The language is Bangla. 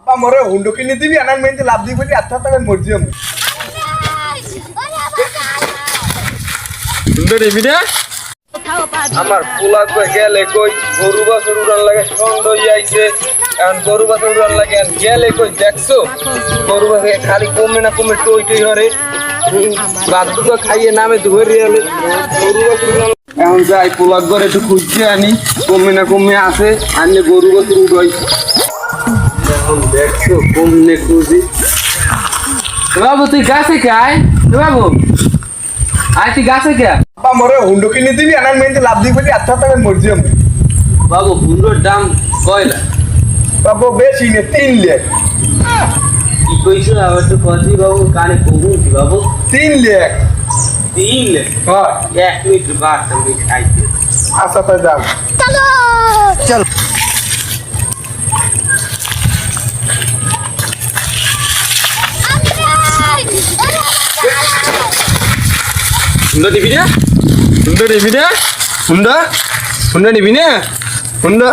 মরে হুন্ডো কিনে দিবি আনার মেনতে লাভ দিবি আচ্ছা তবে মরজি আমি সুন্দর দিবি না আমার পোলা কই গেলে কই গরু বাছুর উড়ান লাগে সন্দ আইছে এখন গরু বাছুর উড়ান লাগে এখন গেলে কই দেখছো গরু বাছুর খালি কমে না কমে টই টই হরে বাদু তো খাইয়ে নামে ধরে এলে গরু বাছুর এখন যাই পোলা ঘরে একটু খুঁজছে আনি কমে না কমে আসে আনলে গরু বাছুর উড়াই এখন দেখছো কমনে খুঁজি বাবু তুই গাছে কে আয় বাবু আয় তুই গাছে কে মরে হুন্ডো কিনে দিবি আনার মেনতে লাভ দিবি আচ্ছা তবে মরজি আমি বাবু হুন্ডোর দাম কয়লা বাবু বেশি নে 3 লাখ কি কইছো আবার তো কজি বাবু কানে কবু কি বাবু 3 লাখ 3 লাখ হ্যাঁ 1 মিনিট বাদ আমি খাইতে আচ্ছা তাই যাও চল হুন্ডা দিবি না হুন্ডা দিবি না হুন্ডা হুন্ডা নিবি না হুন্ডা